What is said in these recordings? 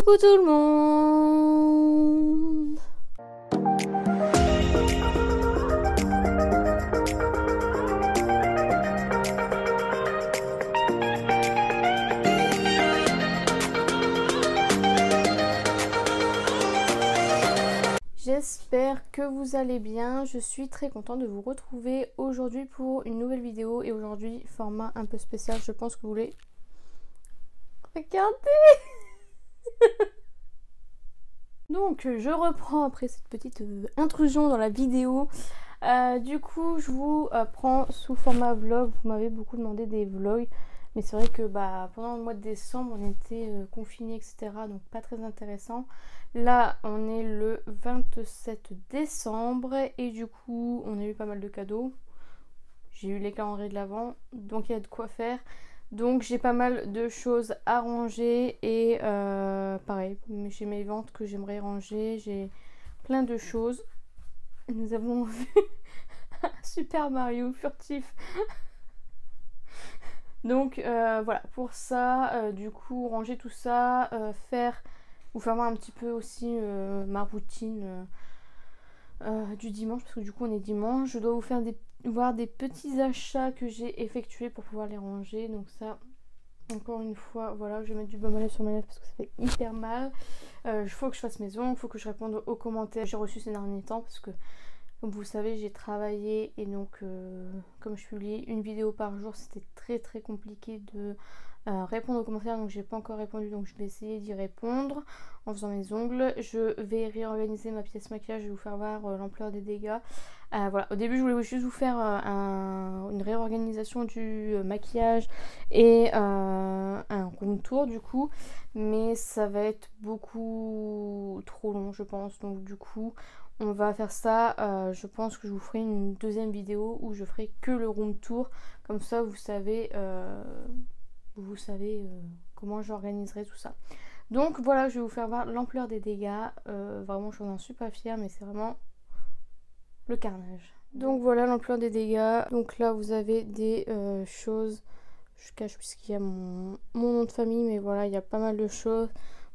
Coucou tout le monde. J'espère que vous allez bien. Je suis très contente de vous retrouver aujourd'hui pour une nouvelle vidéo. Et aujourd'hui, format un peu spécial. Je pense que vous voulez... Regardez. Donc je reprends après cette petite intrusion dans la vidéo. Du coup je vous prends sous format vlog. Vous m'avez beaucoup demandé des vlogs, mais c'est vrai que pendant le mois de décembre on était confinés, etc. Donc pas très intéressant. Là on est le 27 décembre et du coup on a eu pas mal de cadeaux. J'ai eu les calendriers de l'Avent, donc il y a de quoi faire. Donc j'ai pas mal de choses à ranger et pareil, j'ai mes ventes que j'aimerais ranger, j'ai plein de choses. Nous avons vu Super Mario furtif. Donc voilà, pour ça, du coup ranger tout ça, vous faire voir un petit peu aussi ma routine du dimanche, parce que du coup on est dimanche. Je dois vous faire voir des petits achats que j'ai effectués pour pouvoir les ranger. Donc ça, encore une fois, voilà, je vais mettre du baume à lèvres sur ma lèvre parce que ça fait hyper mal. Il faut que je fasse mes ongles, il faut que je réponde aux commentaires que j'ai reçus ces derniers temps, parce que comme vous le savez, j'ai travaillé et donc comme je publie une vidéo par jour, c'était très compliqué de répondre aux commentaires. Donc j'ai pas encore répondu, donc je vais essayer d'y répondre en faisant mes ongles. Je vais réorganiser ma pièce maquillage, je vais vous faire voir l'ampleur des dégâts. Voilà, au début je voulais juste vous faire une réorganisation du maquillage et un room tour du coup, mais ça va être beaucoup trop long je pense. Donc du coup on va faire ça, je pense que je vous ferai une deuxième vidéo où je ferai que le room tour, comme ça vous savez comment j'organiserai tout ça. Donc voilà, je vais vous faire voir l'ampleur des dégâts. Vraiment je n'en suis pas fière, mais c'est vraiment le carnage. Donc voilà l'ampleur des dégâts. Donc là vous avez des choses, je cache puisqu'il y a mon nom de famille, mais voilà il y a pas mal de choses.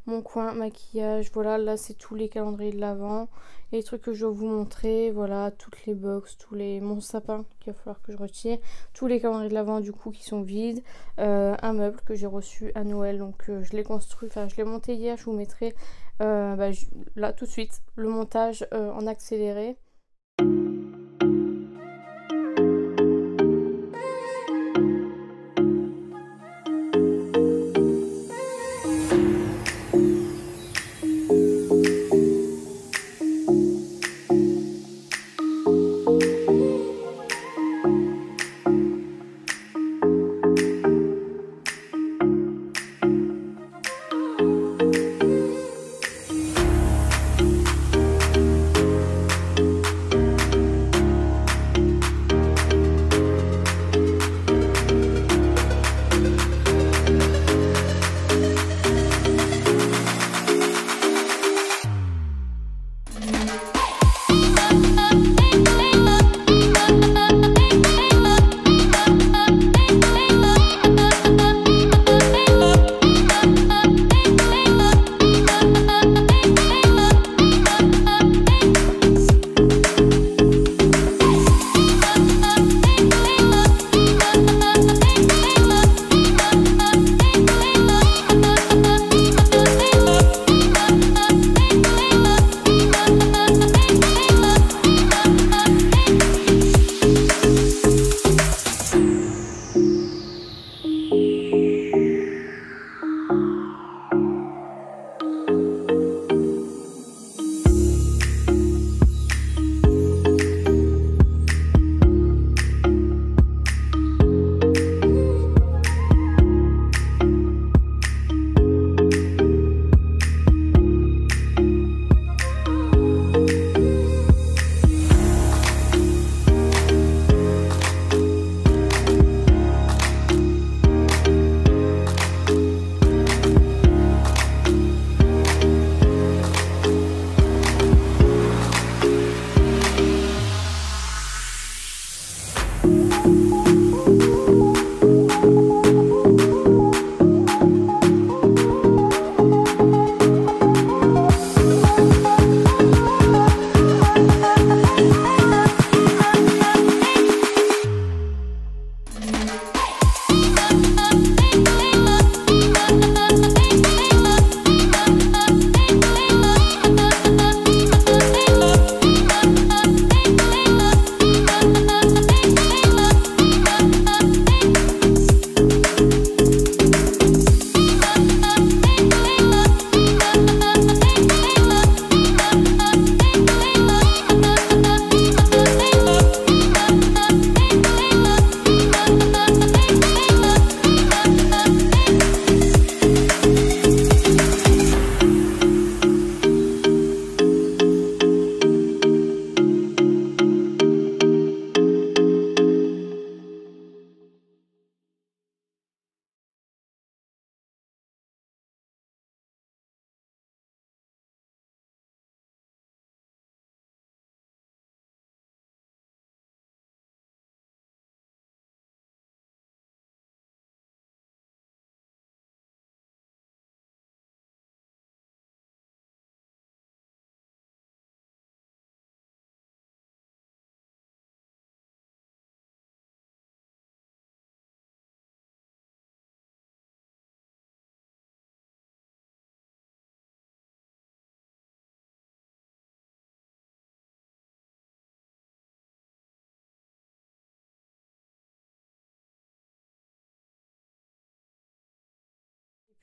Mon coin maquillage, voilà, là c'est tous les calendriers de l'Avent et les trucs que je dois vous montrer, voilà, toutes les box, mon sapin qu'il va falloir que je retire, tous les calendriers de l'Avent du coup qui sont vides, un meuble que j'ai reçu à Noël, donc je l'ai construit, enfin je l'ai monté hier, je vous mettrai là tout de suite le montage en accéléré.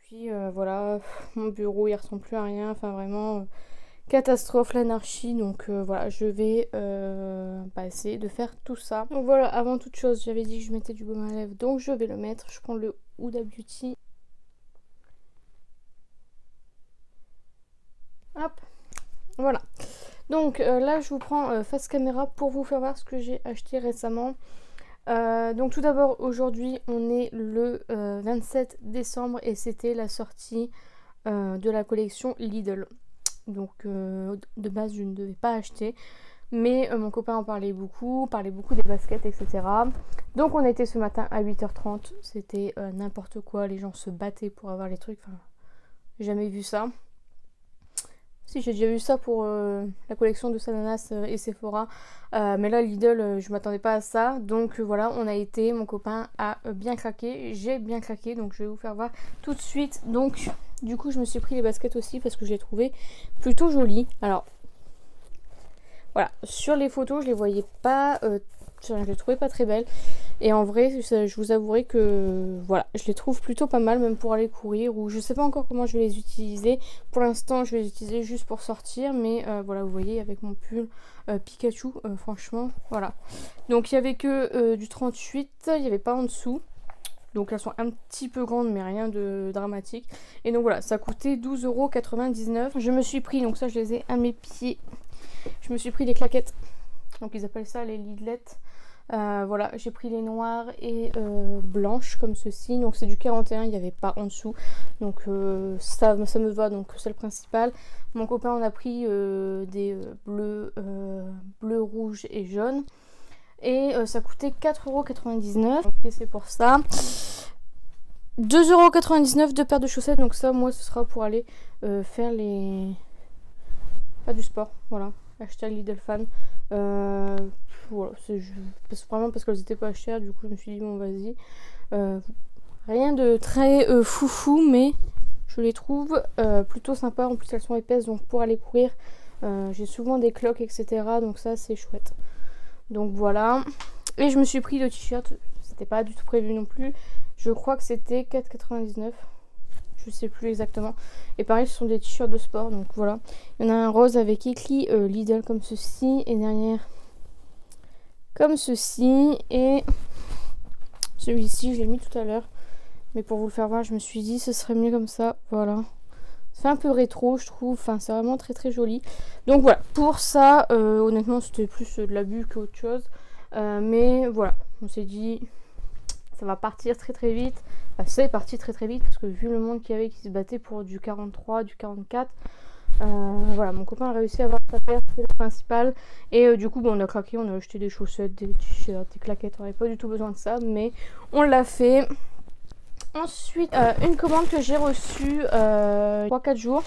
Puis voilà, mon bureau il ressemble plus à rien, enfin vraiment catastrophe, l'anarchie. Donc voilà, je vais essayer de faire tout ça. Donc voilà, avant toute chose, j'avais dit que je mettais du baume à lèvres, donc je vais le mettre. Je prends le Huda Beauty. Hop, voilà. Donc là, je vous prends face caméra pour vous faire voir ce que j'ai acheté récemment. Donc tout d'abord, aujourd'hui, on est le 27 décembre et c'était la sortie de la collection Lidl. Donc de base, je ne devais pas acheter. Mais mon copain en parlait beaucoup des baskets, etc. Donc on était ce matin à 8h30. C'était n'importe quoi. Les gens se battaient pour avoir les trucs. Enfin, j'ai jamais vu ça. Si, j'ai déjà vu ça pour la collection de Sananas et Sephora. Mais là, Lidl, je m'attendais pas à ça. Donc voilà, on a été, mon copain a bien craqué. J'ai bien craqué, donc je vais vous faire voir tout de suite. Donc, du coup, je me suis pris les baskets aussi parce que je les trouvais plutôt jolies. Alors, voilà, sur les photos, je les voyais pas... je les trouvais pas très belles. Et en vrai, je vous avouerai que voilà, je les trouve plutôt pas mal, même pour aller courir. Ou je sais pas encore comment je vais les utiliser. Pour l'instant, je vais les utiliser juste pour sortir. Mais voilà, vous voyez, avec mon pull Pikachu, franchement, voilà. Donc il y avait que du 38, il n'y avait pas en dessous. Donc elles sont un petit peu grandes, mais rien de dramatique. Et donc voilà, ça coûtait 12,99 €. Je me suis pris, donc ça je les ai à mes pieds. Je me suis pris les claquettes. Donc ils appellent ça les lidlettes. Voilà, j'ai pris les noires et blanches comme ceci. Donc c'est du 41, il n'y avait pas en dessous. Donc ça me va, donc c'est le principal. Mon copain en a pris des bleus, rouges et jaunes. Et ça coûtait 4,99 €. Donc c'est pour ça. 2,99 € deux paires de chaussettes. Donc ça, moi, ce sera pour aller faire les... Pas du sport, voilà. Hashtag Lidl fan. Voilà, c'est vraiment parce qu'elles étaient pas chères. Du coup, je me suis dit, bon, vas-y. Rien de très foufou, mais je les trouve plutôt sympas. En plus, elles sont épaisses, donc pour aller courir, j'ai souvent des cloques, etc. Donc ça, c'est chouette. Donc voilà. Et je me suis pris le t-shirt. C'était pas du tout prévu non plus. Je crois que c'était 4,99 €. Je sais plus exactement. Et pareil, ce sont des t-shirts de sport. Donc voilà. Il y en a un rose avec écrit Lidl comme ceci. Et derrière, comme ceci. Et celui-ci, je l'ai mis tout à l'heure. Mais pour vous le faire voir, je me suis dit ce serait mieux comme ça. Voilà. Ça fait un peu rétro, je trouve. Enfin, c'est vraiment très très joli. Donc voilà. Pour ça, honnêtement, c'était plus de l'abus qu'autre chose. Mais voilà. On s'est dit... ça va partir très très vite. Enfin, c'est parti très très vite parce que vu le monde qu'il y avait qui se battait pour du 43, du 44, voilà, mon copain a réussi à avoir sa paire, c'est le principal. Et du coup, bon, on a craqué, on a acheté des chaussettes, des t-shirts, des claquettes. On n'avait pas du tout besoin de ça, mais on l'a fait. Ensuite, une commande que j'ai reçue 3-4 jours,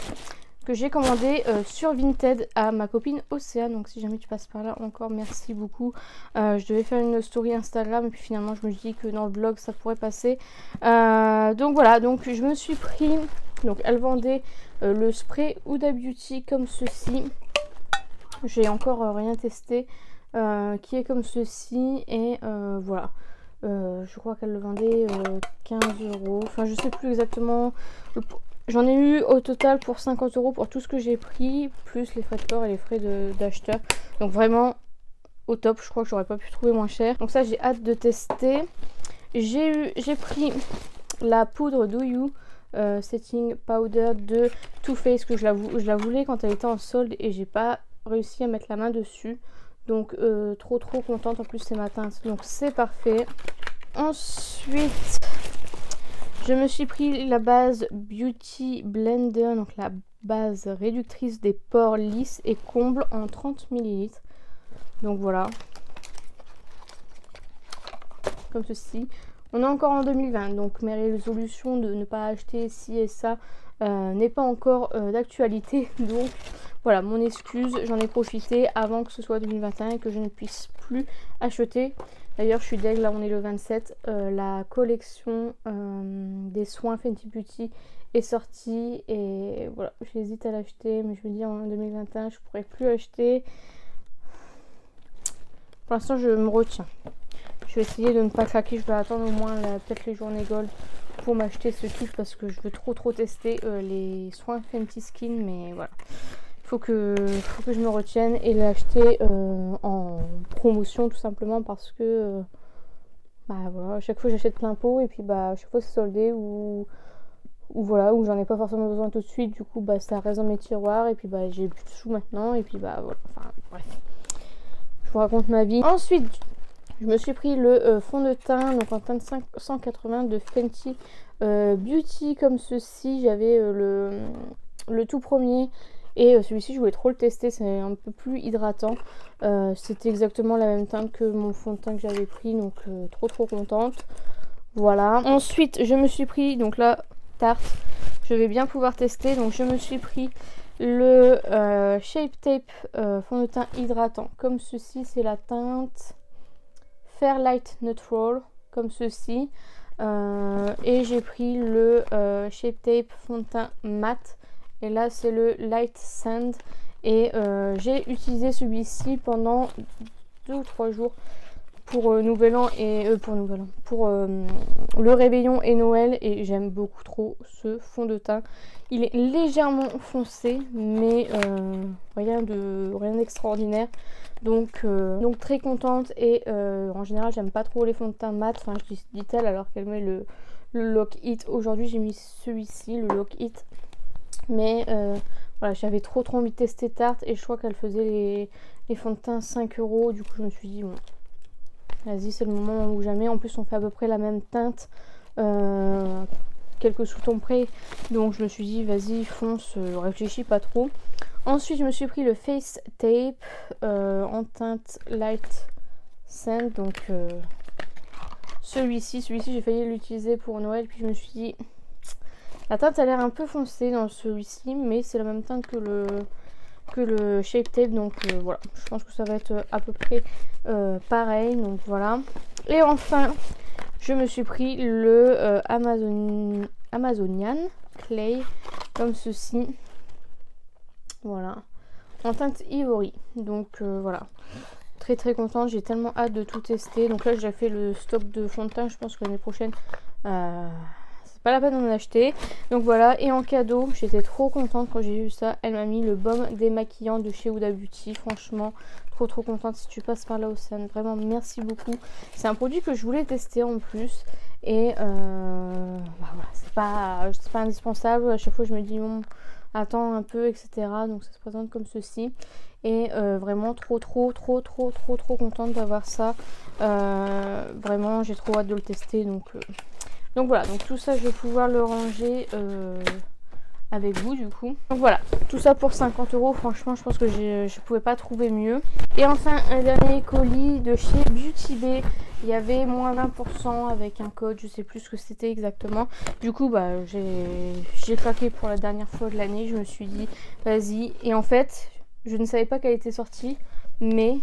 que j'ai commandé sur Vinted à ma copine Océane. Donc si jamais tu passes par là, encore merci beaucoup. Je devais faire une story Instagram et puis finalement je me dis que dans le vlog ça pourrait passer. Donc voilà, donc je me suis pris, donc elle vendait le spray Huda Beauty comme ceci. J'ai encore rien testé, qui est comme ceci. Et voilà, je crois qu'elle le vendait 15 €. Enfin je sais plus exactement. J'en ai eu au total pour 50 € pour tout ce que j'ai pris, plus les frais de port et les frais d'acheteur. Donc vraiment au top, je crois que j'aurais pas pu trouver moins cher. Donc ça, j'ai hâte de tester. J'ai pris la poudre Do You Setting Powder de Too Faced, que je la voulais quand elle était en solde et j'ai pas réussi à mettre la main dessus. Donc trop contente, en plus c'est matin, donc c'est parfait. Ensuite... je me suis pris la base Beauty Blender, donc la base réductrice des pores lisses et comble en 30 ml. Donc voilà. Comme ceci. On est encore en 2020, donc mes résolutions de ne pas acheter ci et ça n'est pas encore d'actualité. Donc voilà, mon excuse, j'en ai profité avant que ce soit 2021 et que je ne puisse plus acheter. D'ailleurs, je suis deg, là on est le 27. La collection des soins Fenty Beauty est sortie et voilà, j'hésite à l'acheter, mais je me dis en 2021 je pourrais plus acheter. Pour l'instant, je me retiens. Je vais essayer de ne pas craquer, je vais attendre au moins peut-être les journées gold pour m'acheter ce kit parce que je veux trop tester les soins Fenty Skin, mais voilà. Faut que je me retienne et l'acheter en promotion tout simplement parce que bah voilà, à chaque fois j'achète plein pot et puis bah à chaque fois c'est soldé ou voilà, où j'en ai pas forcément besoin tout de suite, du coup bah ça reste dans mes tiroirs et puis bah j'ai plus de sous maintenant et puis bah voilà, enfin bref, je vous raconte ma vie. Ensuite je me suis pris le fond de teint, donc en teinte 180 de Fenty Beauty comme ceci. J'avais le tout premier et celui-ci je voulais trop le tester, c'est un peu plus hydratant. C'était exactement la même teinte que mon fond de teint que j'avais pris, donc trop contente. Voilà. Ensuite je me suis pris, donc là Tarte, je vais bien pouvoir tester, donc je me suis pris le Shape Tape fond de teint hydratant comme ceci. C'est la teinte Fairlight Neutral comme ceci. Et j'ai pris le Shape Tape fond de teint mat et là c'est le Light Sand et j'ai utilisé celui-ci pendant 2 ou 3 jours pour Nouvel An et pour le réveillon et Noël, et j'aime beaucoup trop ce fond de teint. Il est légèrement foncé mais rien d'extraordinaire, donc très contente. Et en général j'aime pas trop les fonds de teint mat, enfin je dis tel alors qu'elle met le Lock It. Aujourd'hui j'ai mis celui-ci, le Lock It, mais voilà, j'avais trop envie de tester Tarte et je crois qu'elle faisait les fonds de teint 5 €, du coup je me suis dit bon, vas-y, c'est le moment ou jamais. En plus on fait à peu près la même teinte, quelques sous-tons près, donc je me suis dit vas-y fonce, réfléchis pas trop. Ensuite je me suis pris le Face Tape en teinte Light Sand, donc celui-ci j'ai failli l'utiliser pour Noël, puis je me suis dit la teinte a l'air un peu foncée dans celui-ci, mais c'est la même teinte que le Shape Tape, donc voilà, je pense que ça va être à peu près pareil, donc voilà. Et enfin je me suis pris le Amazonian Clay comme ceci, voilà, en teinte Ivory, donc voilà, très contente, j'ai tellement hâte de tout tester. Donc là j'ai fait le stock de fond de teint, je pense que l'année prochaine c'est pas la peine d'en acheter, donc voilà. Et en cadeau j'étais trop contente quand j'ai vu ça, elle m'a mis le baume démaquillant de chez Huda Beauty. Franchement trop contente. Si tu passes par là, Océane, vraiment merci beaucoup. C'est un produit que je voulais tester en plus et bah voilà, c'est pas indispensable. À chaque fois je me dis bon, attends un peu, etc. Donc ça se présente comme ceci et vraiment trop contente d'avoir ça. Vraiment j'ai trop hâte de le tester, donc voilà, donc tout ça je vais pouvoir le ranger avec vous du coup. Donc voilà, tout ça pour 50 €. Franchement je pense que je pouvais pas trouver mieux. Et enfin un dernier colis de chez Beauty Bay. Il y avait moins 20% avec un code, je sais plus ce que c'était exactement. Du coup bah j'ai claqué pour la dernière fois de l'année. Je me suis dit vas-y. Et en fait je ne savais pas qu'elle était sortie, mais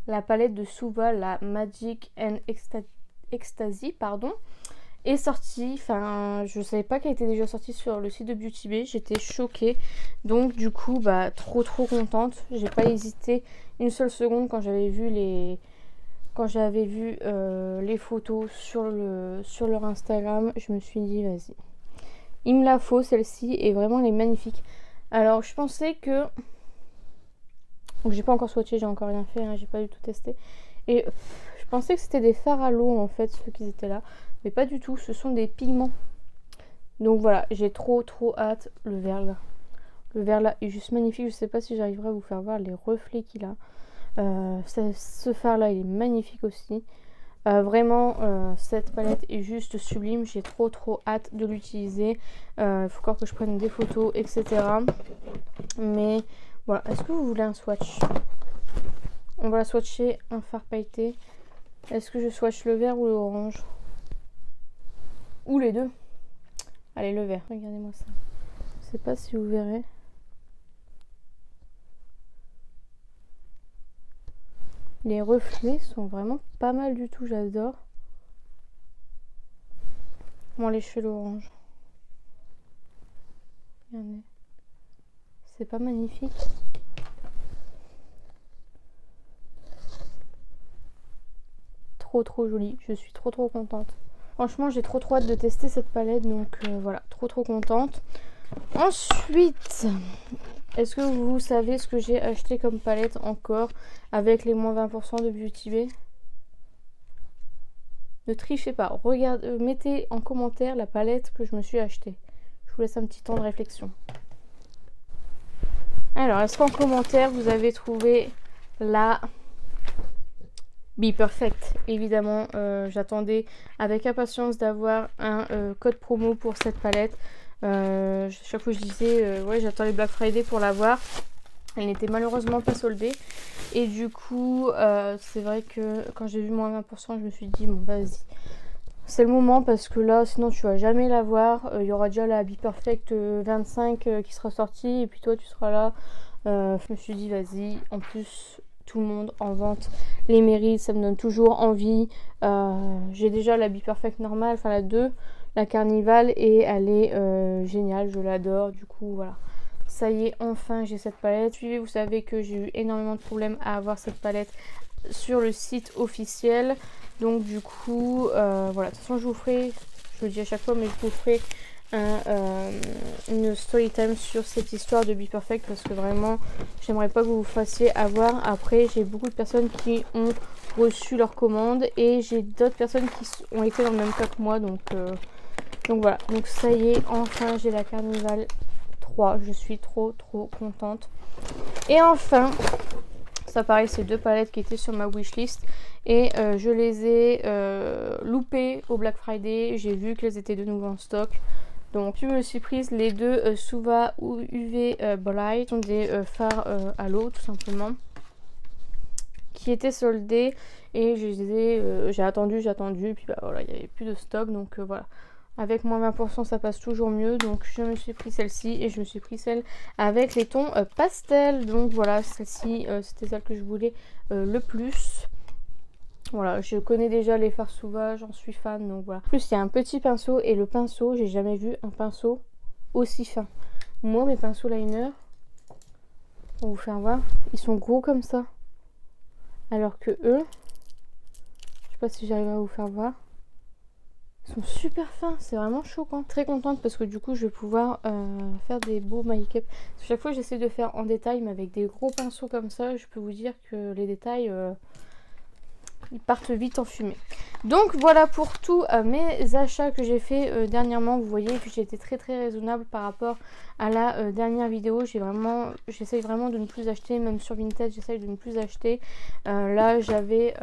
la palette de Suva, la Magic and Ecstasy pardon, est sortie. Enfin je savais pas qu'elle était déjà sortie sur le site de Beauty Bay, j'étais choquée. Donc du coup bah trop contente. J'ai pas hésité une seule seconde quand j'avais vu les photos sur leur Instagram. Je me suis dit vas-y, il me la faut celle-ci, et vraiment elle est magnifique. Alors je pensais que, donc j'ai pas encore swatché, j'ai encore rien fait, hein, j'ai pas du tout testé, et je pensais que c'était des fards à l'eau en fait ceux qui étaient là, mais pas du tout, ce sont des pigments. Donc voilà, j'ai trop hâte. Le vert là est juste magnifique. Je sais pas si j'arriverai à vous faire voir les reflets qu'il a. Ce fard là il est magnifique aussi. Vraiment cette palette est juste sublime. J'ai trop hâte de l'utiliser. Il faut encore que je prenne des photos, etc. Mais voilà, est-ce que vous voulez un swatch? On va swatcher un fard pailleté. Est-ce que je swatch le vert ou l'orange? Ou les deux? Allez, le vert. Regardez-moi ça. Je sais pas si vous verrez. Les reflets sont vraiment pas mal du tout, j'adore. Bon, les cheveux l'orange. Regardez. C'est pas magnifique? Trop joli. Je suis trop contente. Franchement, j'ai trop hâte de tester cette palette, donc voilà, trop contente. Ensuite, est-ce que vous savez ce que j'ai acheté comme palette encore avec les moins 20% de Beauty Bay? Ne trichez pas, mettez en commentaire la palette que je me suis achetée. Je vous laisse un petit temps de réflexion. Alors, est-ce qu'en commentaire vous avez trouvé la Be Perfect? Évidemment, j'attendais avec impatience d'avoir un code promo pour cette palette. Chaque fois je disais ouais, j'attends les Black Friday pour l'avoir. Elle n'était malheureusement pas soldée. Et du coup, c'est vrai que quand j'ai vu moins 20%, je me suis dit bon vas-y. C'est le moment parce que là, sinon tu vas jamais la voir. Il y aura déjà la Be Perfect 25 qui sera sortie et puis toi tu seras là. Je me suis dit vas-y, en plus tout le monde en vente les mérites, ça me donne toujours envie. J'ai déjà la Be Perfect normale, enfin la 2, la Carnival, et elle est géniale, je l'adore. Du coup voilà, ça y est, enfin j'ai cette palette. Suivez, vous savez que j'ai eu énormément de problèmes à avoir cette palette sur le site officiel. Donc du coup, voilà, de toute façon je vous ferai, je le dis à chaque fois, mais je vous ferai une story time sur cette histoire de Be Perfect parce que vraiment, j'aimerais pas que vous vous fassiez avoir. Après, j'ai beaucoup de personnes qui ont reçu leur commande et j'ai d'autres personnes qui ont été dans le même cas que moi. Donc voilà, donc ça y est, enfin j'ai la Carnival 3. Je suis trop contente. Et enfin, ça pareil, c'est 2 palettes qui étaient sur ma wishlist et je les ai loupées au Black Friday. J'ai vu qu'elles étaient de nouveau en stock, donc je me suis prise les 2 Suva UV Bright, sont des fards à l'eau tout simplement, qui étaient soldés et j'ai attendu et puis bah voilà, il n'y avait plus de stock. Donc voilà, avec moins 20% ça passe toujours mieux. Donc je me suis pris celle-ci et je me suis pris celle avec les tons pastel. Donc voilà, celle-ci c'était celle que je voulais le plus. Voilà, je connais déjà les fards Suva, j'en suis fan, donc voilà. En plus il y a un petit pinceau et le pinceau, j'ai jamais vu un pinceau aussi fin. Moi mes pinceaux liner, pour vous faire voir, ils sont gros comme ça. Alors que eux, je sais pas si j'arrive à vous faire voir, ils sont super fins, c'est vraiment choquant. Très contente parce que du coup je vais pouvoir faire des beaux make-up. Chaque fois j'essaie de faire en détail, mais avec des gros pinceaux comme ça, je peux vous dire que les détails ils partent vite en fumée. Donc voilà pour tous mes achats que j'ai fait dernièrement. Vous voyez que j'ai été très raisonnable par rapport à la dernière vidéo. J'essaye vraiment de ne plus acheter, même sur Vinted j'essaye de ne plus acheter. Là j'avais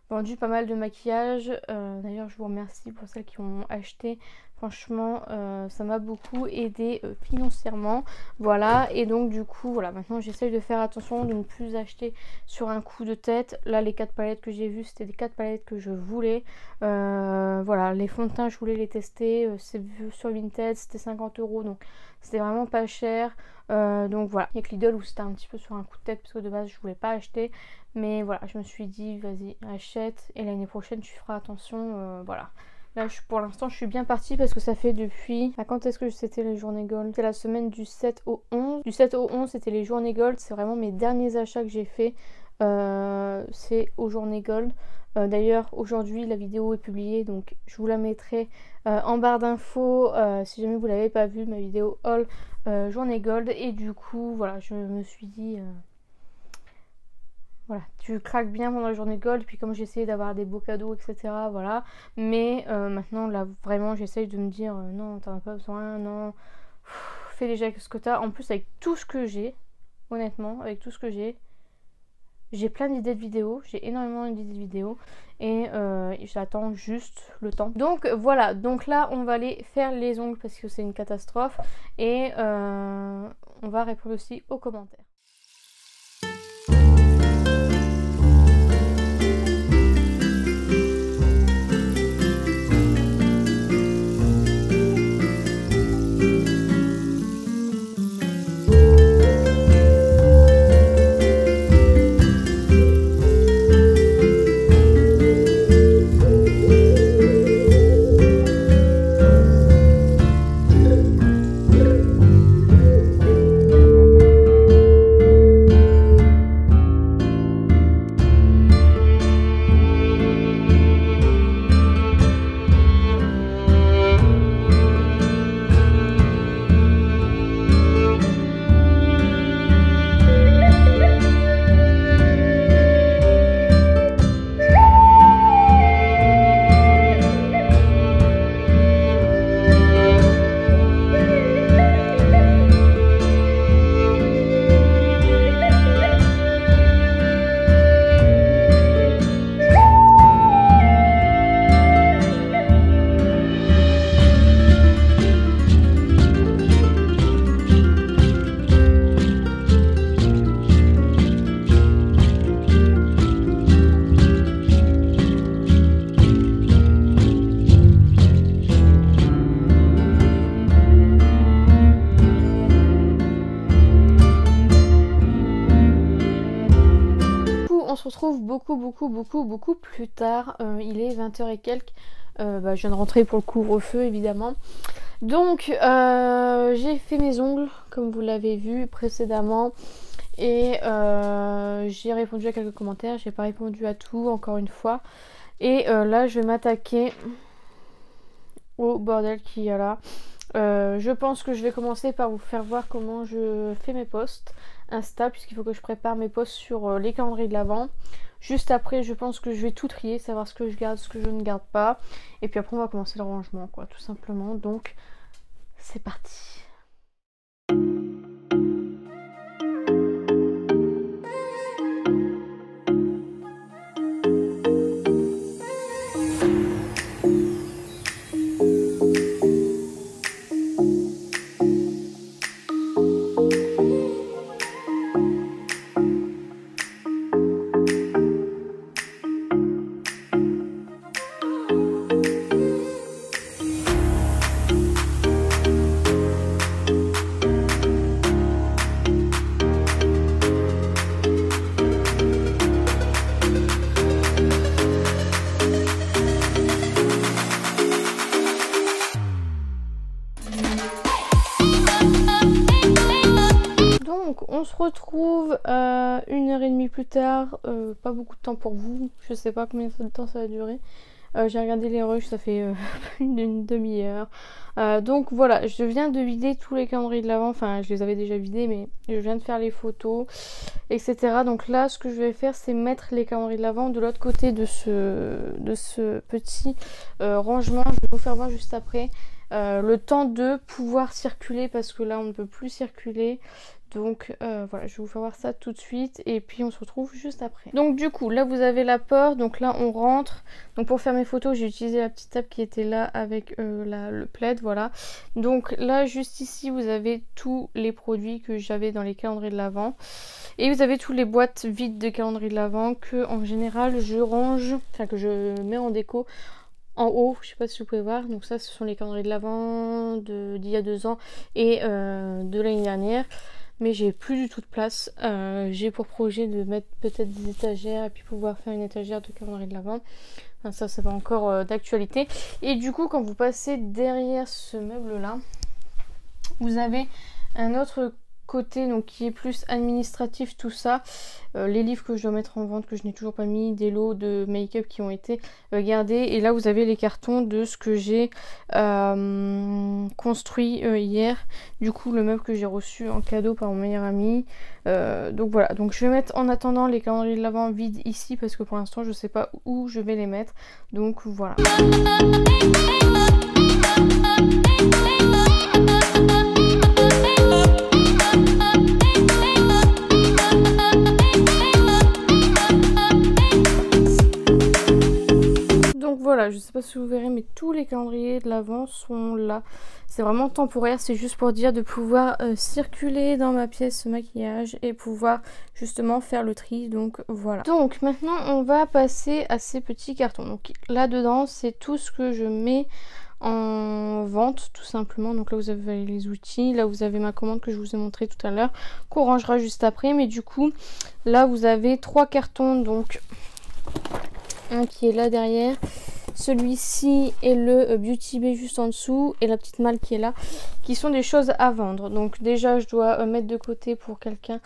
vendu pas mal de maquillage. D'ailleurs je vous remercie pour celles qui ont acheté. Franchement ça m'a beaucoup aidé financièrement. Voilà, et donc du coup voilà, maintenant j'essaye de faire attention de ne plus acheter sur un coup de tête. Là les 4 palettes que j'ai vues, c'était des 4 palettes que je voulais. Voilà, les fonds de teint je voulais les tester. C'est vu sur Vinted, c'était 50 €, donc c'était vraiment pas cher. Donc voilà, il y a que Lidl où c'était un petit peu sur un coup de tête parce que de base je voulais pas acheter. Mais voilà, je me suis dit vas-y achète et l'année prochaine tu feras attention. Voilà. Là, pour l'instant, je suis bien partie parce que ça fait depuis... quand est-ce que c'était les journées gold? C'était la semaine du 7 au 11. Du 7 au 11, c'était les journées gold. C'est vraiment mes derniers achats que j'ai fait. C'est aux journées gold. D'ailleurs, aujourd'hui, la vidéo est publiée. Donc, je vous la mettrai en barre d'infos. Si jamais vous l'avez pas vue, ma vidéo haul journée gold. Et du coup, voilà, je me suis dit... Voilà, tu craques bien pendant la journée gold, puis comme j'essayais d'avoir des beaux cadeaux, etc. Voilà, mais maintenant là vraiment j'essaye de me dire non, t'en as pas besoin, non, fais déjà ce que t'as. En plus avec tout ce que j'ai, honnêtement, avec tout ce que j'ai plein d'idées de vidéos, j'ai énormément d'idées de vidéos et j'attends juste le temps. Donc voilà, donc là on va aller faire les ongles parce que c'est une catastrophe et on va répondre aussi aux commentaires. se retrouve beaucoup plus tard. Il est 20h et quelques. Je viens de rentrer pour le couvre-feu évidemment. Donc j'ai fait mes ongles comme vous l'avez vu précédemment. Et j'ai répondu à quelques commentaires. J'ai pas répondu à tout encore une fois. Et là je vais m'attaquer au bordel qu'il y a là. Je pense que je vais commencer par vous faire voir comment je fais mes posts Insta, puisqu'il faut que je prépare mes posts sur les calendriers de l'Avent. Juste après, je pense que je vais tout trier, savoir ce que je garde, ce que je ne garde pas. Et puis après, on va commencer le rangement, quoi, tout simplement. Donc, c'est parti. On se retrouve 1h30 plus tard, pas beaucoup de temps pour vous, je sais pas combien de temps ça va durer. J'ai regardé les rushs, ça fait une demi-heure. Donc voilà, je viens de vider tous les calendriers de l'Avent, enfin je les avais déjà vidés mais je viens de faire les photos, etc. Donc là ce que je vais faire c'est mettre les calendriers de l'Avent de l'autre côté de ce petit rangement. Je vais vous faire voir juste après. Le temps de pouvoir circuler parce que là on ne peut plus circuler. Donc voilà, je vais vous faire voir ça tout de suite et puis on se retrouve juste après. Donc du coup, là vous avez la porte, donc là on rentre. Donc pour faire mes photos, j'ai utilisé la petite table qui était là avec le plaid, voilà. Donc là, juste ici, vous avez tous les produits que j'avais dans les calendriers de l'Avent. Et vous avez toutes les boîtes vides de calendriers de l'Avent que en général je range, enfin que je mets en déco. En haut, je sais pas si vous pouvez voir, donc ça ce sont les calendriers de l'Avent d'il y a 2 ans et de l'année dernière. Mais j'ai plus du tout de place. J'ai pour projet de mettre peut-être des étagères et puis pouvoir faire une étagère de calendrier de l'Avent. Enfin, ça c'est pas encore d'actualité. Et du coup, quand vous passez derrière ce meuble là, vous avez un autre côté donc qui est plus administratif, tout ça, les livres que je dois mettre en vente que je n'ai toujours pas mis, des lots de make-up qui ont été gardés, et là vous avez les cartons de ce que j'ai construit hier, du coup le meuble que j'ai reçu en cadeau par mon meilleur ami. Donc voilà, donc je vais mettre en attendant les calendriers de l'Avent vides ici parce que pour l'instant je sais pas où je vais les mettre, donc voilà. Voilà, je sais pas si vous verrez, mais tous les calendriers de l'Avent sont là. C'est vraiment temporaire, c'est juste pour dire de pouvoir circuler dans ma pièce maquillage et pouvoir justement faire le tri, donc voilà. Donc maintenant on va passer à ces petits cartons. Donc là dedans c'est tout ce que je mets en vente tout simplement. Donc là vous avez les outils, là vous avez ma commande que je vous ai montré tout à l'heure, qu'on rangera juste après. Mais du coup là vous avez 3 cartons, donc un qui est là derrière, celui-ci et le Beauty Bay juste en dessous et la petite malle qui est là, qui sont des choses à vendre. Donc déjà je dois mettre de côté pour quelqu'un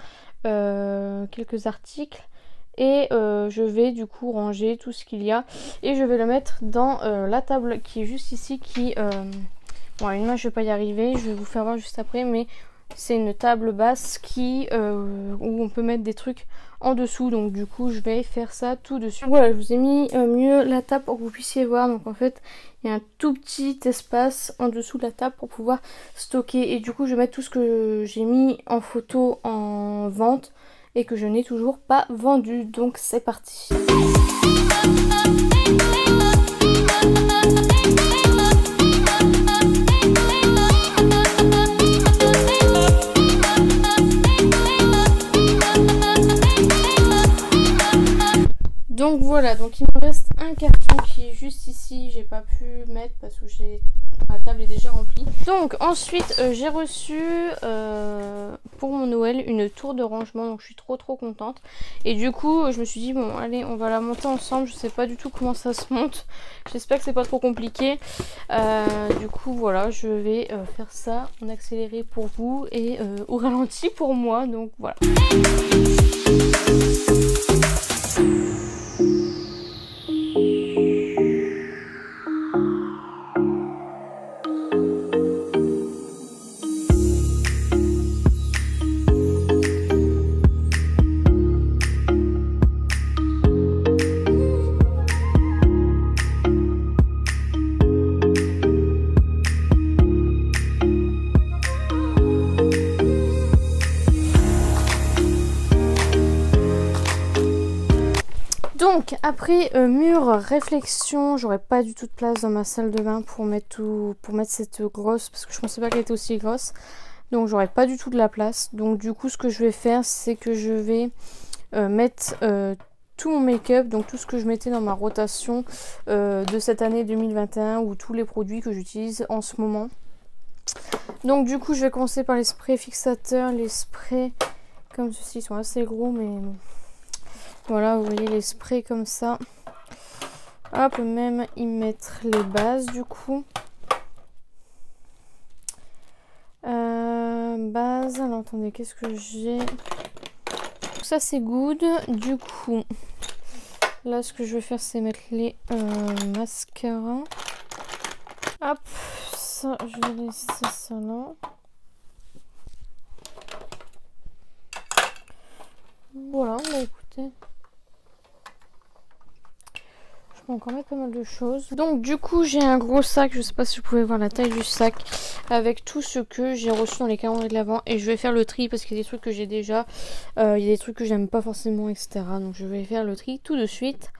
quelques articles et je vais du coup ranger tout ce qu'il y a et je vais le mettre dans la table qui est juste ici, qui bon, une main je vais pas y arriver, je vais vous faire voir juste après, mais c'est une table basse qui où on peut mettre des trucs en dessous, donc du coup je vais faire ça tout dessus. Voilà, je vous ai mis mieux la table pour que vous puissiez voir. Donc en fait il y a un tout petit espace en dessous de la table pour pouvoir stocker, et du coup je vais mettre tout ce que j'ai mis en photo en vente et que je n'ai toujours pas vendu. Donc c'est parti. Donc voilà, donc il me reste un carton qui est juste ici, j'ai pas pu mettre parce que ma table est déjà remplie. Donc ensuite j'ai reçu pour mon Noël une tour de rangement, donc je suis trop contente. Et du coup je me suis dit bon allez on va la monter ensemble, je sais pas du tout comment ça se monte, j'espère que c'est pas trop compliqué. Du coup voilà, je vais faire ça en accéléré pour vous et au ralenti pour moi, donc voilà. Donc après mûre réflexion, j'aurais pas du tout de place dans ma salle de bain pour mettre cette grosse, parce que je pensais pas qu'elle était aussi grosse, donc j'aurais pas du tout de la place. Donc du coup ce que je vais faire, c'est que je vais mettre tout mon make-up, donc tout ce que je mettais dans ma rotation de cette année 2021 ou tous les produits que j'utilise en ce moment. Donc du coup je vais commencer par les sprays fixateurs. Les sprays comme ceci sont assez gros, mais voilà, vous voyez les sprays comme ça. Hop, même y mettre les bases du coup. Base, alors attendez, qu'est-ce que j'ai? Ça c'est good. Du coup, là ce que je vais faire c'est mettre les mascaras. Hop, ça je vais laisser ça là. Voilà, bah écoutez. Je peux encore mettre pas mal de choses. Donc du coup j'ai un gros sac, je sais pas si vous pouvez voir la taille du sac, avec tout ce que j'ai reçu dans les calendriers de l'Avent. Et je vais faire le tri parce qu'il y a des trucs que j'ai déjà, il y a des trucs que j'aime pas forcément, etc. Donc je vais faire le tri tout de suite.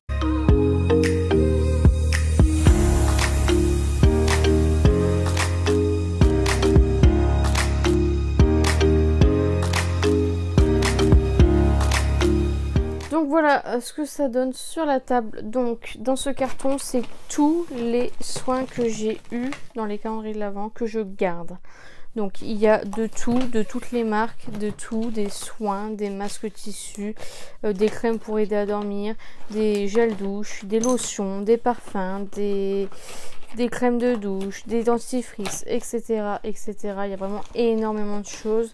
Donc voilà ce que ça donne sur la table. Donc dans ce carton c'est tous les soins que j'ai eu dans les calendriers de l'Avent que je garde. Donc il y a de tout, de toutes les marques, de tout, des soins, des masques tissus, des crèmes pour aider à dormir, des gels douche, des lotions, des parfums, des crèmes de douche, des dentifrices, etc. etc. Il y a vraiment énormément de choses.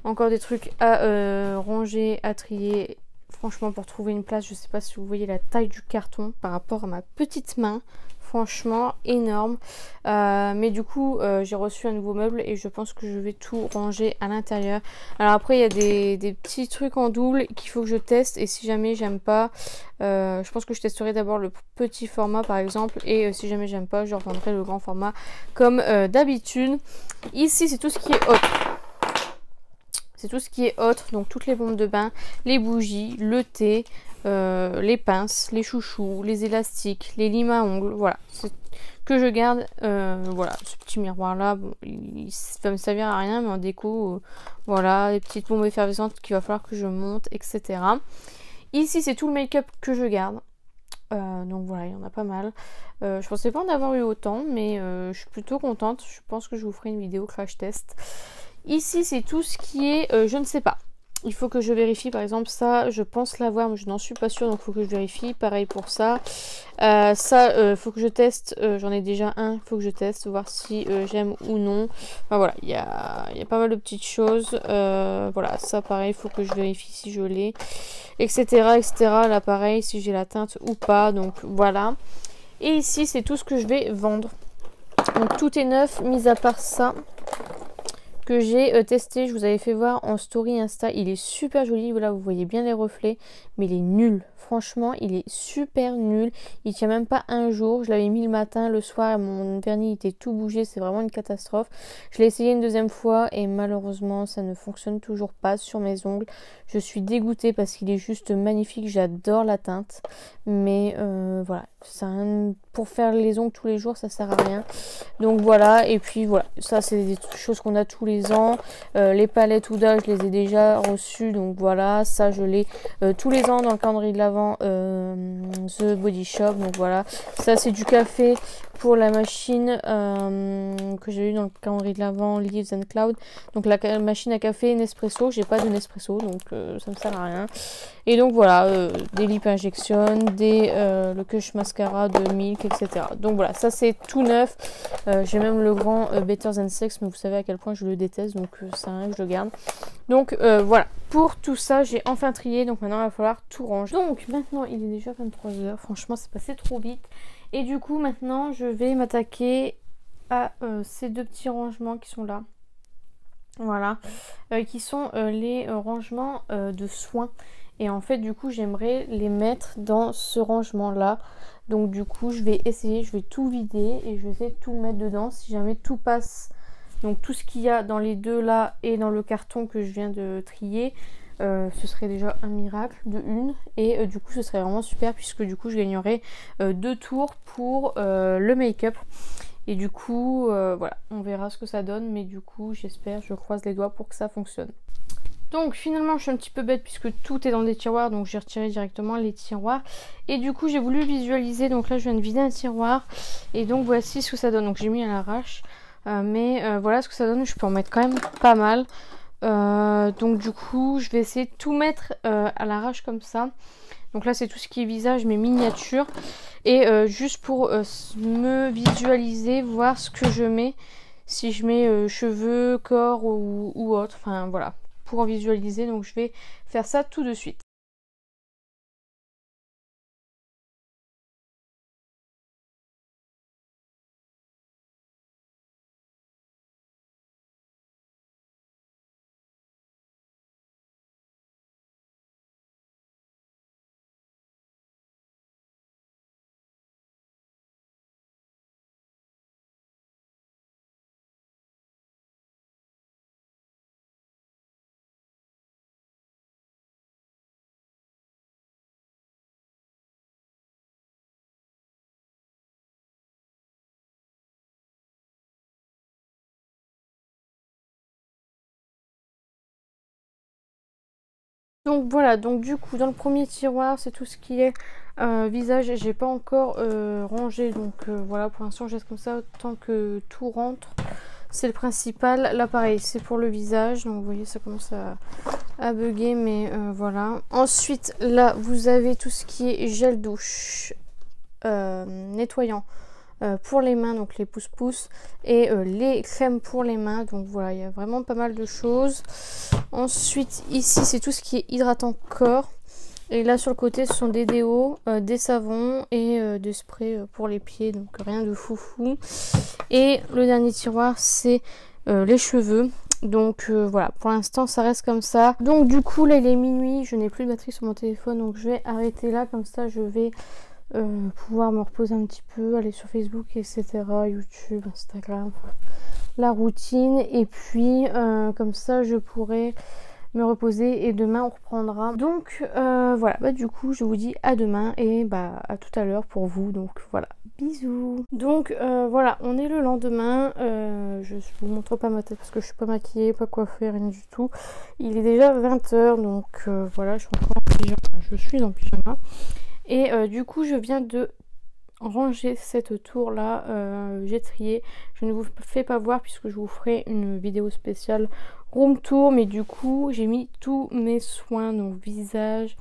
Encore des trucs à ranger, à trier. Franchement, pour trouver une place, je ne sais pas si vous voyez la taille du carton par rapport à ma petite main. Franchement, énorme. Mais du coup, j'ai reçu un nouveau meuble et je pense que je vais tout ranger à l'intérieur. Alors après, il y a des petits trucs en double qu'il faut que je teste. Et si jamais j'aime pas, je pense que je testerai d'abord le petit format par exemple. Et si jamais j'aime pas, je revendrai le grand format comme d'habitude. Ici, c'est tout ce qui est autre. C'est tout ce qui est autre, donc toutes les bombes de bain, les bougies, le thé, les pinces, les chouchous, les élastiques, les limes à ongles, voilà. C'est que je garde, voilà, ce petit miroir là, bon, il va me servir à rien, mais en déco, voilà, les petites bombes effervescentes qu'il va falloir que je monte, etc. Ici, c'est tout le make-up que je garde. Donc voilà, il y en a pas mal. Je pensais pas en avoir eu autant, mais je suis plutôt contente. Je pense que je vous ferai une vidéo crash test. Ici, c'est tout ce qui est, je ne sais pas. Il faut que je vérifie, par exemple, ça, je pense l'avoir, mais je n'en suis pas sûre, donc il faut que je vérifie. Pareil pour ça. Ça, faut que je teste. J'en ai déjà un, il faut que je teste, voir si j'aime ou non. Enfin voilà, il y a pas mal de petites choses. Voilà, ça, pareil, il faut que je vérifie si je l'ai, etc., etc. Là, pareil, si j'ai la teinte ou pas. Donc voilà. Et ici, c'est tout ce que je vais vendre. Donc tout est neuf, mis à part ça que j'ai testé, je vous avais fait voir en story Insta. Il est super joli, voilà, vous voyez bien les reflets, mais il est nul. Franchement, il est super nul. Il tient même pas un jour. Je l'avais mis le matin, le soir, mon vernis était tout bougé. C'est vraiment une catastrophe. Je l'ai essayé une deuxième fois et malheureusement, ça ne fonctionne toujours pas sur mes ongles. Je suis dégoûtée parce qu'il est juste magnifique. J'adore la teinte. Mais voilà, pour faire les ongles tous les jours, ça sert à rien. Donc voilà, et puis voilà. Ça, c'est des choses qu'on a tous les ans. Les palettes Huda, je les ai déjà reçues. Donc voilà, ça, je l'ai tous les ans dans le calendrier de l'Avent. The Body Shop, donc voilà, ça c'est du café pour la machine que j'ai eu dans le calendrier de l'Avent, Leaves and Cloud. Donc la machine à café Nespresso, j'ai pas de Nespresso, donc ça me sert à rien. Et donc voilà, des lip injection, le Kush mascara de Milk, etc. Donc voilà, ça c'est tout neuf. J'ai même le grand Better Than Sex, mais vous savez à quel point je le déteste, donc c'est rien que je le garde. Donc voilà, pour tout ça, j'ai enfin trié, donc maintenant il va falloir tout ranger. Donc maintenant, il est déjà 23h, franchement c'est passé trop vite. Et du coup, maintenant, je vais m'attaquer à ces deux petits rangements qui sont là. Voilà, qui sont les rangements de soins. Et en fait, du coup, j'aimerais les mettre dans ce rangement-là. Donc du coup, je vais essayer, je vais tout vider et je vais essayer de tout mettre dedans. Si jamais tout passe, donc tout ce qu'il y a dans les deux là et dans le carton que je viens de trier, ce serait déjà un miracle de une. Et du coup, ce serait vraiment super puisque du coup, je gagnerais 2 tours pour le make-up. Et du coup, voilà, on verra ce que ça donne. Mais du coup, j'espère, je croise les doigts pour que ça fonctionne. Donc finalement je suis un petit peu bête puisque tout est dans des tiroirs, donc j'ai retiré directement les tiroirs. Et du coup j'ai voulu visualiser, donc là je viens de vider un tiroir. Et donc voici ce que ça donne, donc j'ai mis à l'arrache. Mais voilà ce que ça donne, je peux en mettre quand même pas mal. Donc du coup je vais essayer de tout mettre à l'arrache comme ça. Donc là c'est tout ce qui est visage, mais miniature. Et juste pour me visualiser, voir ce que je mets. Si je mets cheveux, corps ou autre, enfin voilà. Pour en visualiser, donc je vais faire ça tout de suite. Donc voilà, donc du coup dans le premier tiroir c'est tout ce qui est visage, j'ai pas encore rangé, donc voilà, pour l'instant je laisse comme ça tant que tout rentre, c'est le principal. Là pareil, c'est pour le visage, donc vous voyez ça commence à bugger, mais voilà. Ensuite là vous avez tout ce qui est gel douche, nettoyant pour les mains, donc les pouces-pouces, et les crèmes pour les mains. Donc voilà, il y a vraiment pas mal de choses. Ensuite ici c'est tout ce qui est hydratant corps, et là sur le côté ce sont des déos, des savons et des sprays pour les pieds, donc rien de foufou. Et le dernier tiroir c'est les cheveux. Donc voilà, pour l'instant ça reste comme ça. Donc du coup là il est minuit, je n'ai plus de batterie sur mon téléphone, donc je vais arrêter là, comme ça je vais pouvoir me reposer un petit peu, aller sur Facebook, etc., YouTube, Instagram, la routine. Et puis comme ça je pourrai me reposer et demain on reprendra. Donc voilà, bah du coup je vous dis à demain et bah à tout à l'heure pour vous. Donc voilà, bisous. Donc voilà, on est le lendemain. Je vous montre pas ma tête parce que je suis pas maquillée, pas coiffée, rien du tout. Il est déjà 20h, donc voilà, je suis encore en pyjama. Je suis en pyjama. Et du coup je viens de ranger cette tour là, j'ai trié. Je ne vous fais pas voir puisque je vous ferai une vidéo spéciale room tour, mais du coup j'ai mis tous mes soins, donc visage,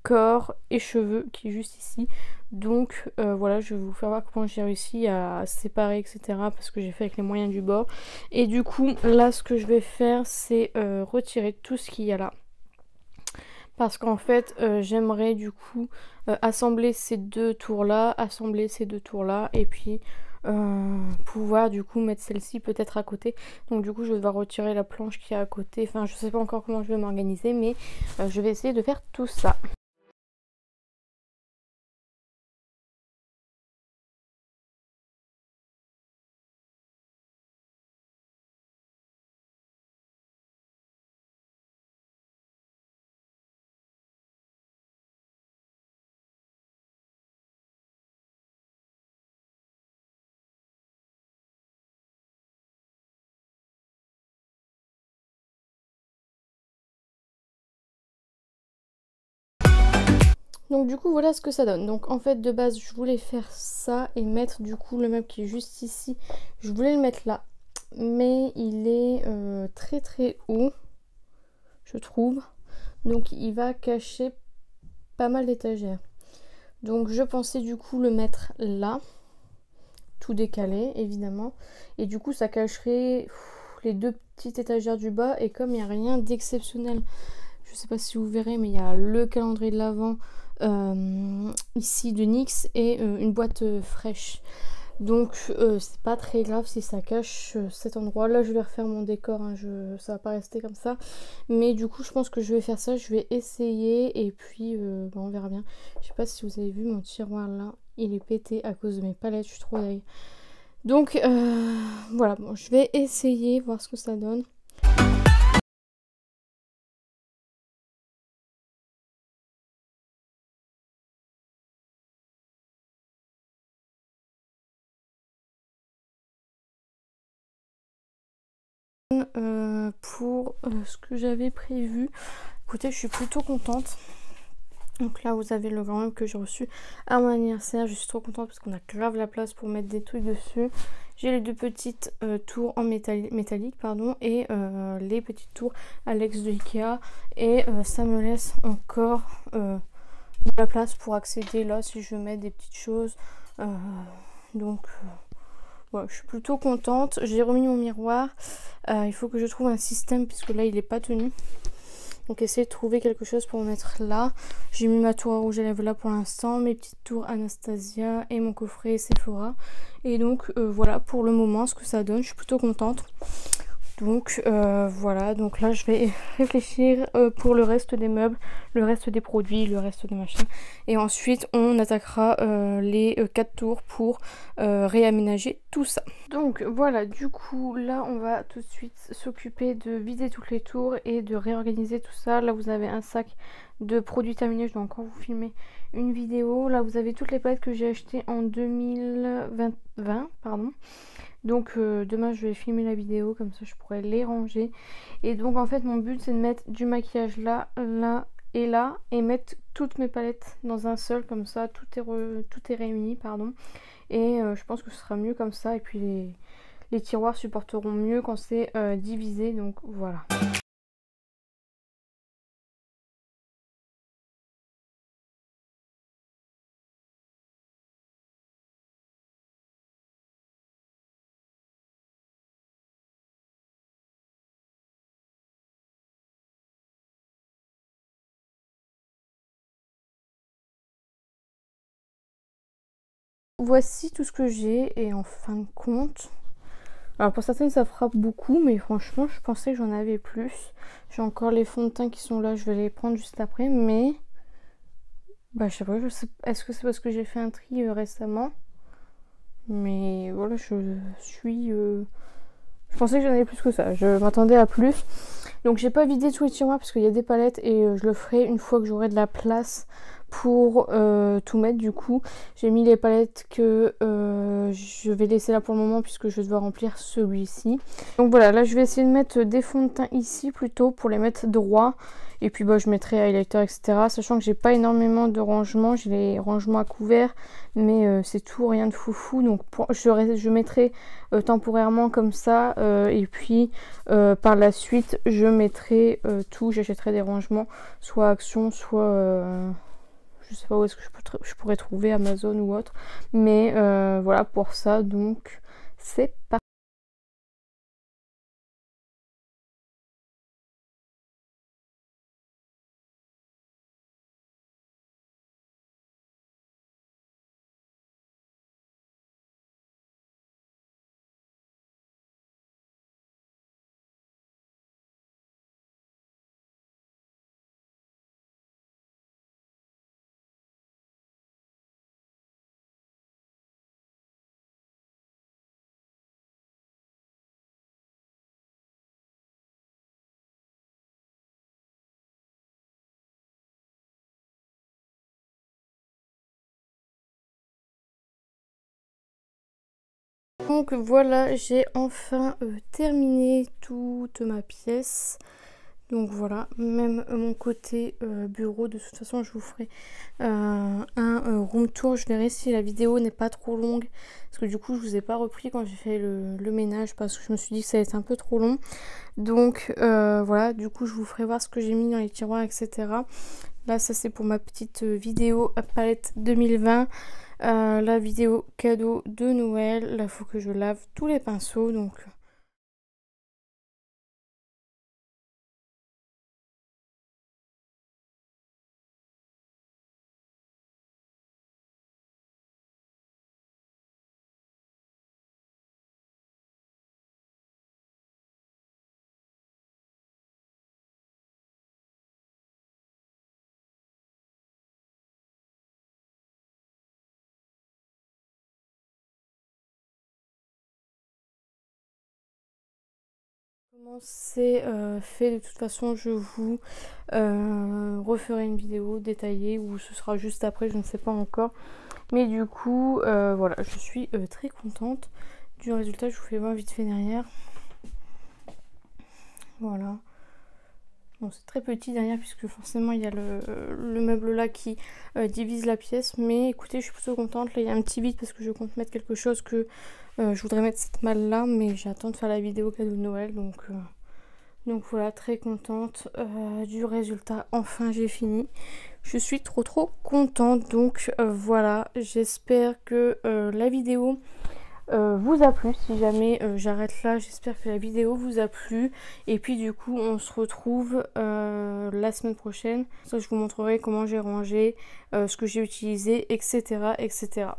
corps et cheveux qui est juste ici. Donc voilà, je vais vous faire voir comment j'ai réussi à séparer, etc., parce que j'ai fait avec les moyens du bord. Et du coup là ce que je vais faire c'est retirer tout ce qu'il y a là, parce qu'en fait j'aimerais du coup assembler ces deux tours là, et puis pouvoir du coup mettre celle-ci peut-être à côté. Donc du coup je vais devoir retirer la planche qui est à côté, enfin je sais pas encore comment je vais m'organiser, mais je vais essayer de faire tout ça. Donc du coup voilà ce que ça donne. Donc en fait de base je voulais faire ça et mettre du coup le meuble qui est juste ici. Je voulais le mettre là. Mais il est très très haut, je trouve. Donc il va cacher pas mal d'étagères. Donc je pensais du coup le mettre là. Tout décalé évidemment. Et du coup ça cacherait les deux petites étagères du bas. Et comme il n'y a rien d'exceptionnel, je sais pas si vous verrez, mais il y a le calendrier de l'Avent ici de NYX et une boîte fraîche. Donc c'est pas très grave si ça cache cet endroit. Là je vais refaire mon décor, hein, ça va pas rester comme ça. Mais du coup je pense que je vais faire ça, je vais essayer et puis bon, on verra bien. Je sais pas si vous avez vu mon tiroir là, il est pété à cause de mes palettes, je suis trop d'ail. Donc voilà, bon, je vais essayer, voir ce que ça donne. Pour ce que j'avais prévu, écoutez, je suis plutôt contente. Donc là vous avez le grand meuble que j'ai reçu à mon anniversaire. Je suis trop contente parce qu'on a grave la place pour mettre des trucs dessus. J'ai les deux petites tours en métallique pardon, et les petites tours Alex de Ikea. Et ça me laisse encore de la place pour accéder là si je veux mettre des petites choses. Donc voilà, je suis plutôt contente. J'ai remis mon miroir. Il faut que je trouve un système puisque là il n'est pas tenu. Donc essayer de trouver quelque chose pour mettre là. J'ai mis ma tour à rouge à lèvres là pour l'instant, mes petites tours Anastasia et mon coffret Sephora. Et donc voilà pour le moment ce que ça donne, je suis plutôt contente. Donc voilà, donc là je vais réfléchir pour le reste des meubles, le reste des produits, le reste des machins. Et ensuite on attaquera les 4 tours pour réaménager tout ça. Donc voilà, du coup là on va tout de suite s'occuper de vider toutes les tours et de réorganiser tout ça. Là vous avez un sac de produits terminés, je dois encore vous filmer une vidéo. Là vous avez toutes les palettes que j'ai achetées en 2020 pardon. Donc demain je vais filmer la vidéo, comme ça je pourrais les ranger. Et donc en fait mon but c'est de mettre du maquillage là, là et là. Et mettre toutes mes palettes dans un seul, comme ça tout est réuni pardon. Et je pense que ce sera mieux comme ça. Et puis les tiroirs supporteront mieux quand c'est divisé, donc voilà. Voici tout ce que j'ai et en fin de compte, alors pour certaines ça fera beaucoup, mais franchement je pensais que j'en avais plus. J'ai encore les fonds de teint qui sont là, je vais les prendre juste après, mais bah je sais pas, est-ce que c'est parce que j'ai fait un tri récemment? Mais voilà, je pensais que j'en avais plus que ça, je m'attendais à plus. Donc j'ai pas vidé tous les tiroirs parce qu'il y a des palettes et je le ferai une fois que j'aurai de la place pour tout mettre. Du coup j'ai mis les palettes que je vais laisser là pour le moment puisque je vais devoir remplir celui-ci. Donc voilà, là je vais essayer de mettre des fonds de teint ici plutôt pour les mettre droits. Et puis bah, je mettrai highlighter etc. Sachant que j'ai pas énormément de rangements, j'ai les rangements à couvert, mais c'est tout, rien de foufou. Donc je mettrai temporairement comme ça et puis par la suite je mettrai tout, j'achèterai des rangements, soit Action, soit je sais pas où est-ce que je pourrais trouver, Amazon ou autre. Mais voilà pour ça, donc c'est parti. Donc voilà, j'ai enfin terminé toute ma pièce. Donc voilà, même mon côté bureau, de toute façon je vous ferai un room tour. Je verrai si la vidéo n'est pas trop longue, parce que du coup je vous ai pas repris quand j'ai fait le ménage, parce que je me suis dit que ça allait être un peu trop long. Donc voilà, du coup je vous ferai voir ce que j'ai mis dans les tiroirs, etc. Là ça c'est pour ma petite vidéo palette 2020. La vidéo cadeau de Noël. Là faut que je lave tous les pinceaux, donc... Comment c'est fait, de toute façon je vous referai une vidéo détaillée, ou ce sera juste après, je ne sais pas encore. Mais du coup voilà, je suis très contente du résultat. Je vous fais voir vite fait derrière. Voilà. Bon, c'est très petit derrière, puisque forcément il y a le meuble là qui divise la pièce. Mais écoutez, je suis plutôt contente. Là il y a un petit vide parce que je compte mettre quelque chose que je voudrais mettre cette malle là. Mais j'attends de faire la vidéo cadeau de Noël. Donc voilà, très contente du résultat. Enfin j'ai fini. Je suis trop contente. Donc voilà, j'espère que la vidéo vous a plu. Si jamais j'arrête là, j'espère que la vidéo vous a plu. Et puis du coup on se retrouve la semaine prochaine. Ça, je vous montrerai comment j'ai rangé, ce que j'ai utilisé, etc., etc.